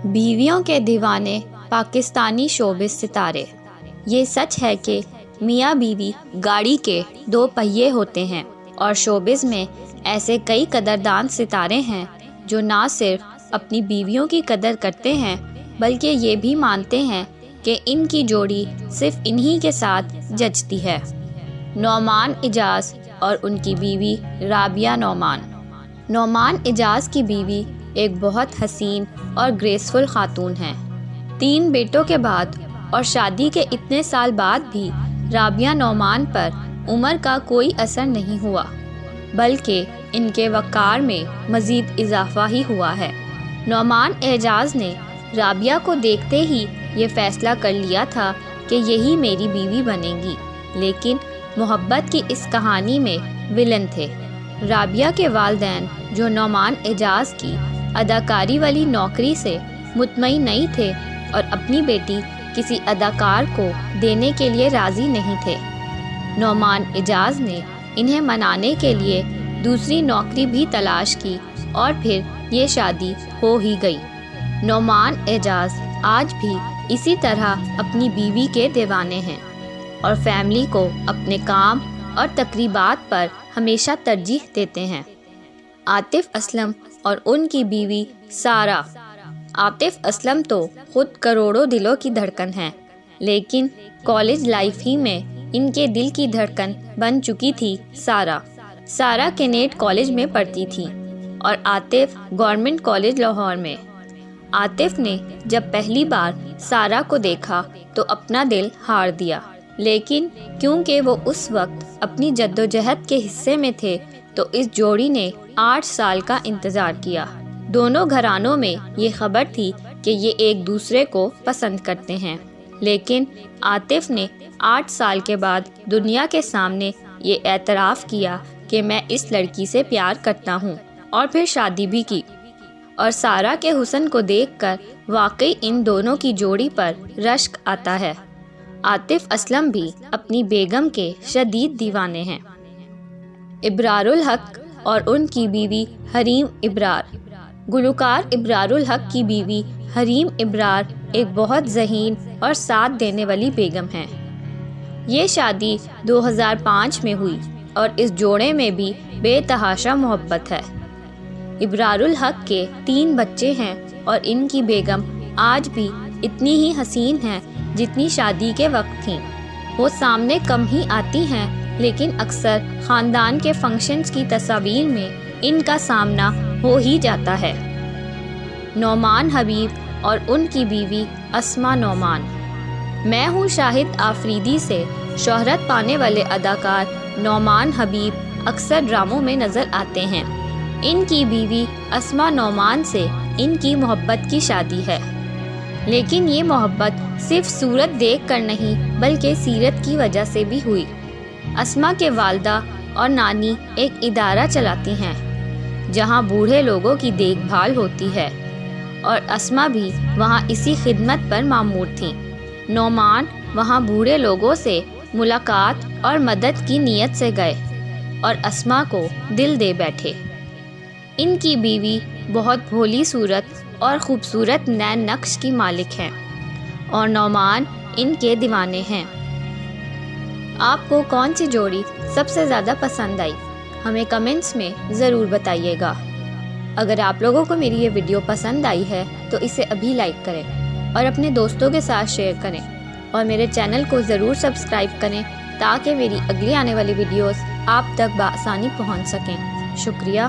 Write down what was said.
بیویوں کے دیوانے پاکستانی شوبز ستارے۔ یہ سچ ہے کہ میاں بیوی گاڑی کے دو پہیے ہوتے ہیں، اور شوبز میں ایسے کئی قدردان ستارے ہیں جو نہ صرف اپنی بیویوں کی قدر کرتے ہیں بلکہ یہ بھی مانتے ہیں کہ ان کی جوڑی صرف انہی کے ساتھ جچتی ہے۔ نعمان اعجاز اور ان کی بیوی رابعہ نعمان۔ نعمان اعجاز کی بیوی ایک بہت حسین اور گریسفل خاتون ہیں۔ 3 بیٹوں کے بعد اور شادی کے اتنے سال بعد بھی رابعہ نعمان پر عمر کا کوئی اثر نہیں ہوا، بلکہ ان کے وقار میں مزید اضافہ ہی ہوا ہے۔ نعمان اعجاز نے رابعہ کو دیکھتے ہی یہ فیصلہ کر لیا تھا کہ یہی میری بیوی بنے گی، لیکن محبت کی اس کہانی میں ولن تھے۔ رابعہ کے والدین جو نعمان اعجاز کی اداکاری والی نوکری سے مطمئن نہیں تھے اور اپنی بیٹی کسی اداکار کو دینے کے لیے راضی نہیں تھے، نعمان اعجاز نے انہیں منانے کے لیے دوسری نوکری بھی تلاش کی اور پھر یہ شادی ہو ہی گئی۔ نعمان اعجاز آج بھی اسی طرح اپنی بیوی کے دیوانے ہیں اور فیملی کو اپنے کام اور تقریبات پر ہمیشہ ترجیح دیتے ہیں۔ عاطف اسلم اور ان کی بیوی سارہ۔ عاطف اسلم تو خود کروڑوں دلوں کی دھڑکن ہیں، لیکن کالج لائف ہی میں ان کے دل کی دھڑکن بن چکی تھی سارہ۔ سارہ کینیٹ کالج میں پڑھتی تھی اور عاطف گورنمنٹ کالج لاہور میں۔ عاطف نے جب پہلی بار سارہ کو دیکھا تو اپنا دل ہار دیا، لیکن کیونکہ وہ اس وقت اپنی جدوجہد کے حصے میں تھے تو اس جوڑی نے 8 سال کا انتظار کیا۔ دونوں گھرانوں میں یہ خبر تھی کہ یہ ایک دوسرے کو پسند کرتے ہیں، لیکن عاطف نے 8 سال کے بعد دنیا کے سامنے یہ اعتراف کیا کہ میں اس لڑکی سے پیار کرتا ہوں، اور پھر شادی بھی کی۔ اور سارہ کے حسن کو دیکھ کر واقعی ان دونوں کی جوڑی پر رشک آتا ہے۔ عاطف اسلم بھی اپنی بیگم کے شدید دیوانے ہیں۔ ابرار الحق اور ان کی بیوی حریم ابرار۔ گلوکار ابرار الحق کی بیوی حریم ابرار ایک بہت ذہین اور ساتھ دینے والی بیگم ہیں۔ یہ شادی 2005 میں ہوئی اور اس جوڑے میں بھی بے تحاشا محبت ہے۔ ابرار الحق کے 3 بچے ہیں اور ان کی بیگم آج بھی اتنی ہی حسین ہیں جتنی شادی کے وقت تھیں۔ وہ سامنے کم ہی آتی ہیں، لیکن اکثر خاندان کے فنکشنز کی تصاویر میں ان کا سامنا ہو ہی جاتا ہے۔ نعمان حبیب اور ان کی بیوی اسما نعمان۔ میں ہوں شاہد آفریدی سے شہرت پانے والے اداکار نعمان حبیب اکثر ڈراموں میں نظر آتے ہیں۔ ان کی بیوی اسما نعمان سے ان کی محبت کی شادی ہے، لیکن یہ محبت صرف صورت دیکھ کر نہیں بلکہ سیرت کی وجہ سے بھی ہوئی۔ اسما کے والدہ اور نانی ایک ادارہ چلاتی ہیں جہاں بوڑھے لوگوں کی دیکھ بھال ہوتی ہے، اور اسما بھی وہاں اسی خدمت پر مامور تھیں۔ نعمان وہاں بوڑھے لوگوں سے ملاقات اور مدد کی نیت سے گئے اور اسما کو دل دے بیٹھے۔ ان کی بیوی بہت بھولی صورت اور خوبصورت نین نقش کی مالک ہیں، اور نعمان ان کے دیوانے ہیں۔ آپ کو کون سی جوڑی سب سے زیادہ پسند آئی؟ ہمیں کمنٹس میں ضرور بتائیے گا۔ اگر آپ لوگوں کو میری یہ ویڈیو پسند آئی ہے تو اسے ابھی لائک کریں اور اپنے دوستوں کے ساتھ شیئر کریں، اور میرے چینل کو ضرور سبسکرائب کریں تاکہ میری اگلی آنے والی ویڈیوز آپ تک بآسانی پہنچ سکیں۔ شکریہ۔